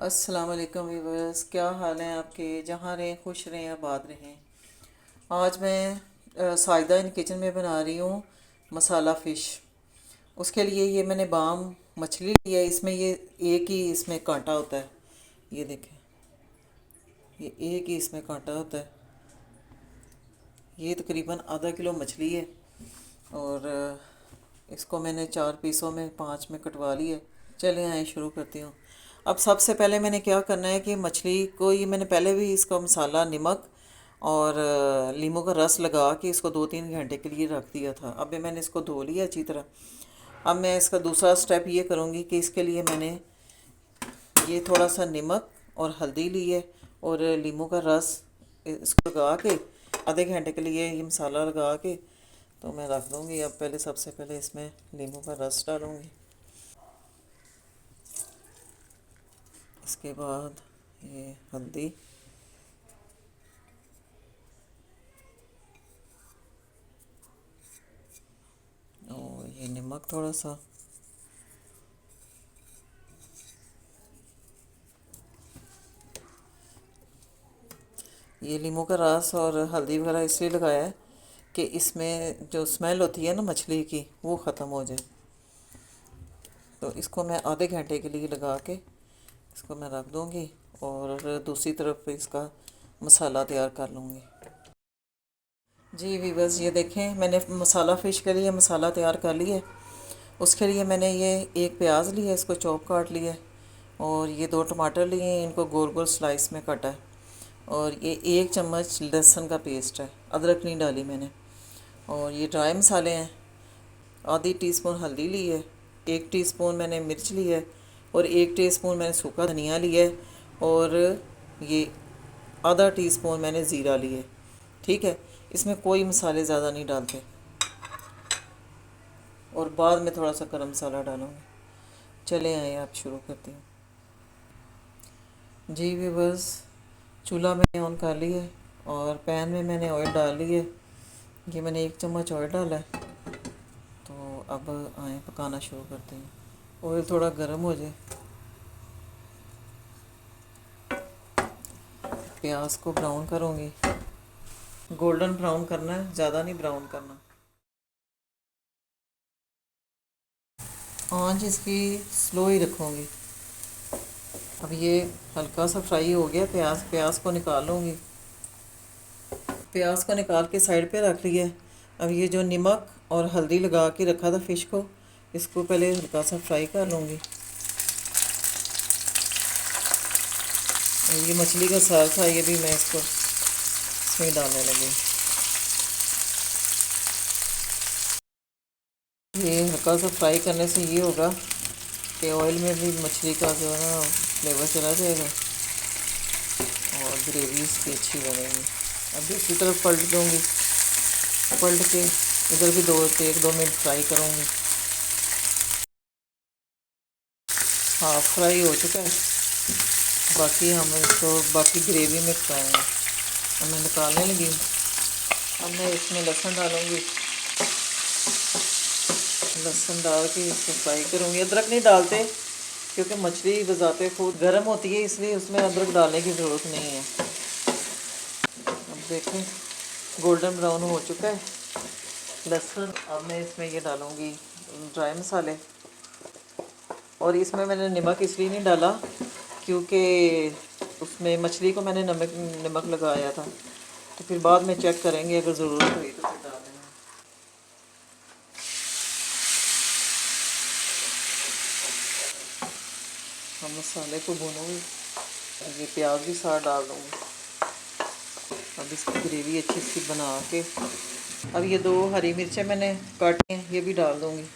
अस्सलाम वालेकुम व्यूवर्स, क्या हाल हैं आपके। जहाँ रहें खुश रहें आबाद रहें। आज मैं साइदा इन किचन में बना रही हूँ मसाला फ़िश। उसके लिए ये मैंने बाम मछली ली है। इसमें ये एक ही इसमें कांटा होता है। ये देखें, ये एक ही इसमें कांटा होता है। ये तकरीबन आधा किलो मछली है और इसको मैंने 4 पीसों में 5 में कटवा लिया। चले आए शुरू करती हूँ। अब सबसे पहले मैंने क्या करना है कि मछली को ये मैंने पहले भी इसका मसाला नमक और लीमू का रस लगा के इसको 2-3 घंटे के लिए रख दिया था। अब मैंने इसको धो लिया अच्छी तरह। अब मैं इसका दूसरा स्टेप ये करूँगी कि इसके लिए मैंने ये थोड़ा सा नमक और हल्दी ली है और लीमू का रस इसको लगा के आधे घंटे के लिए ये मसाला लगा के तो मैं रख दूँगी। अब पहले सबसे पहले इसमें लीमू का रस डालूँगी। इसके बाद ये हल्दी और ये नमक थोड़ा सा, ये लीमू का रस और हल्दी वगैरह इसलिए लगाया है कि इसमें जो स्मेल होती है ना मछली की वो ख़त्म हो जाए। तो इसको मैं आधे घंटे के लिए लगा के इसको मैं रख दूँगी और दूसरी तरफ इसका मसाला तैयार कर लूँगी। जी वीवर्स, ये देखें मैंने मसाला फ़िश के लिए मसाला तैयार कर लिया है। उसके लिए मैंने ये एक प्याज लिया है, इसको चॉप काट लिया है और ये 2 टमाटर लिए हैं, इनको गोल गोल स्लाइस में काटा है और ये 1 चम्मच लहसुन का पेस्ट है। अदरक नहीं डाली मैंने। और ये ड्राई मसाले हैं। आधी टीस्पून हल्दी ली है, 1 टीस्पून मैंने मिर्च ली है और 1 टीस्पून मैंने सूखा धनिया लिया है और ये आधा टीस्पून मैंने ज़ीरा लिया है। ठीक है, इसमें कोई मसाले ज़्यादा नहीं डालते और बाद में थोड़ा सा गरम मसाला डालूँगी। चले आए आप शुरू करती हूँ। जी भी बस चूल्हा मैंने ऑन कर लिया है और पैन में मैंने ऑयल डाल लिया है। ये मैंने 1 चम्मच ऑयल डाला है। तो अब आए पकाना शुरू करते हैं। ऑयल थोड़ा गर्म हो जाए, प्याज को ब्राउन करूँगी। गोल्डन ब्राउन करना है, ज़्यादा नहीं ब्राउन करना। आंच इसकी स्लो ही रखूँगी। अब ये हल्का सा फ्राई हो गया प्याज। प्याज को निकाल लूँगी। प्याज को निकाल के साइड पे रख लिया। अब ये जो नमक और हल्दी लगा के रखा था फ़िश को, इसको पहले हल्का सा फ्राई कर लूँगी। ये मछली का साग था, ये भी मैं इसको इसमें डालने लगी। ये हल्का सा फ्राई करने से ये होगा कि ऑयल में भी मछली का जो है ना फ्लेवर चला जाएगा और ग्रेवी इसकी अच्छी बनेगी। अब दूसरी तरफ पलट दूँगी। पलट के इधर भी 1-2 मिनट फ्राई करूँगी। हाँ, फ्राई हो चुका है। बाकी हम इसको बाकी ग्रेवी में फ्राएंगे। अब मैं निकालने लगी हूँ। अब मैं इसमें लहसुन डालूँगी। लहसुन डाल के इसको फ्राई करूँगी। अदरक नहीं डालते क्योंकि मछली बजाते खुद गर्म होती है, इसलिए उसमें अदरक डालने की ज़रूरत नहीं है। अब देखें गोल्डन ब्राउन हो चुका है लहसुन। अब मैं इसमें ये डालूँगी ड्राई मसाले। और इसमें मैंने नमक इसलिए नहीं डाला क्योंकि उसमें मछली को मैंने नमक नमक लगाया था। तो फिर बाद में चेक करेंगे, अगर ज़रूरत हुई तो फिर डाल देंगे। हम मसाले को भूनूँगी। ये प्याज भी साथ डाल दूँगी। अब इसकी ग्रेवी अच्छी सी बना के अब ये 2 हरी मिर्चें मैंने काटी हैं, ये भी डाल दूँगी।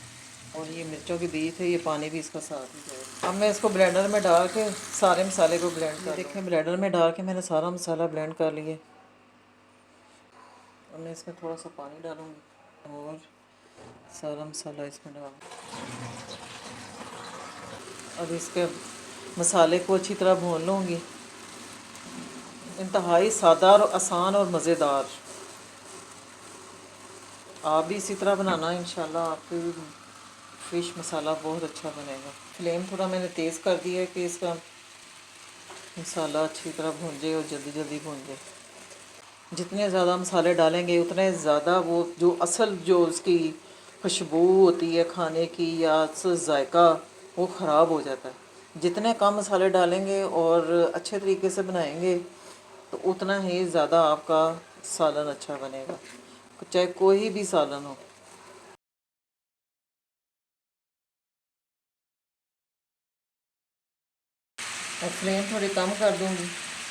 और ये मिर्चों के बीज थे, ये पानी भी इसका साथ ही जाएगा। अब मैं इसको ब्लेंडर में डाल के सारे मसाले को ब्लेंड कर देखें। ब्लेंडर में डाल के मैंने सारा मसाला ब्लेंड कर लिया। अब मैं इसमें थोड़ा सा पानी डालूँगी और सारा मसाला इसमें डाल। अब इसके मसाले को अच्छी तरह भून लूँगी। इंतहाई सादा और आसान और मज़ेदार। आप भी इसी तरह बनाना, इंशाल्लाह आपके भी फ़िश मसाला बहुत अच्छा बनेगा। फ्लेम थोड़ा मैंने तेज़ कर दिया है कि इसका मसाला अच्छी तरह भून जाए और जल्दी जल्दी भून जाए। जितने ज़्यादा मसाले डालेंगे उतने ज़्यादा वो जो असल जो उसकी खुशबू होती है खाने की या असल जायका वो ख़राब हो जाता है। जितने कम मसाले डालेंगे और अच्छे तरीके से बनाएंगे तो उतना ही ज़्यादा आपका सालन अच्छा बनेगा, चाहे कोई भी सालन हो। और फ्लेम थोड़ी कम कर दूँगी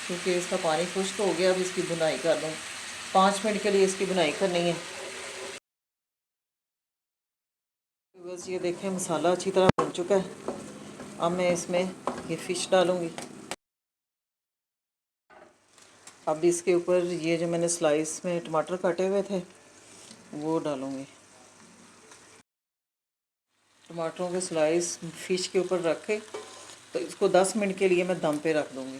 क्योंकि इसका पानी खुश्क हो गया। अब इसकी बुनाई कर दूँ, 5 मिनट के लिए इसकी बुनाई करनी है। बस ये देखें मसाला अच्छी तरह बन चुका है। अब मैं इसमें ये फ़िश डालूँगी। अब इसके ऊपर ये जो मैंने स्लाइस में टमाटर काटे हुए थे वो डालूँगी। टमाटरों के स्लाइस फ़िश के ऊपर रखे तो इसको 10 मिनट के लिए मैं दम पे रख दूँगी।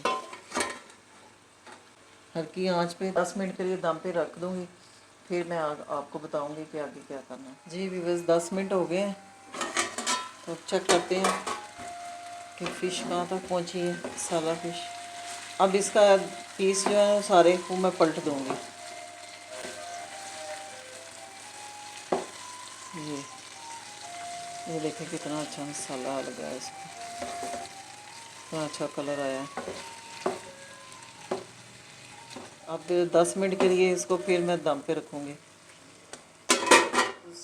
हल्की आंच पे 10 मिनट के लिए दम पे रख दूँगी। फिर मैं आपको बताऊँगी कि आगे क्या करना है। जी भी बस 10 मिनट हो गए हैं, तो चेक करते हैं कि फ़िश कहाँ तक पहुँची है, मसाला फ़िश। अब इसका पीस जो है सारे वो मैं पलट दूँगी। ये देखें कितना अच्छा मसाला लगा है इसमें, कितना अच्छा कलर आया है। अब 10 मिनट के लिए इसको फिर मैं दम पे रखूँगी।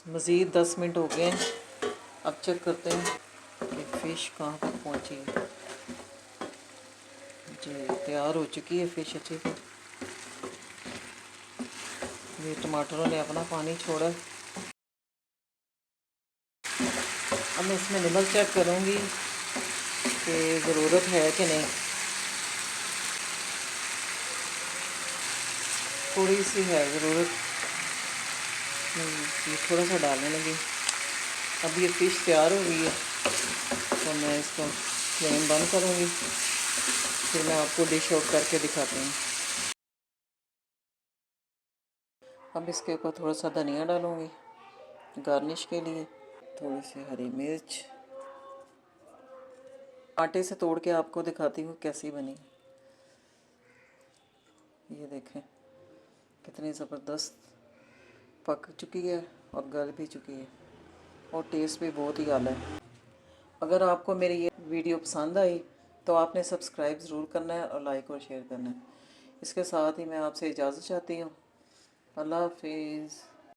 मज़ीद 10 मिनट हो गए हैं। अब चेक करते हैं कि फ़िश कहाँ तक पहुँची है। जी तैयार हो चुकी है फ़िश अच्छी से। ये टमाटरों ने अपना पानी छोड़ा। अब मैं इसमें नमक चेक करूँगी कि ज़रूरत है कि नहीं। थोड़ी सी है ज़रूरत, ये थोड़ा सा डालने लगी। अब ये फ़िश तैयार हो गई है तो मैं इसको फ्लेम बंद करूँगी। फिर मैं आपको डिश आउट करके दिखाती हूँ। अब इसके ऊपर थोड़ा सा धनिया डालूँगी गार्निश के लिए, थोड़ी सी हरी मिर्च। आटे से तोड़ के आपको दिखाती हूँ कैसी बनी। ये देखें कितनी ज़बरदस्त पक चुकी है और गल भी चुकी है और टेस्ट भी बहुत ही आला है। अगर आपको मेरी ये वीडियो पसंद आई तो आपने सब्सक्राइब ज़रूर करना है और लाइक और शेयर करना है। इसके साथ ही मैं आपसे इजाज़त चाहती हूँ। अल्लाह हाफिज़।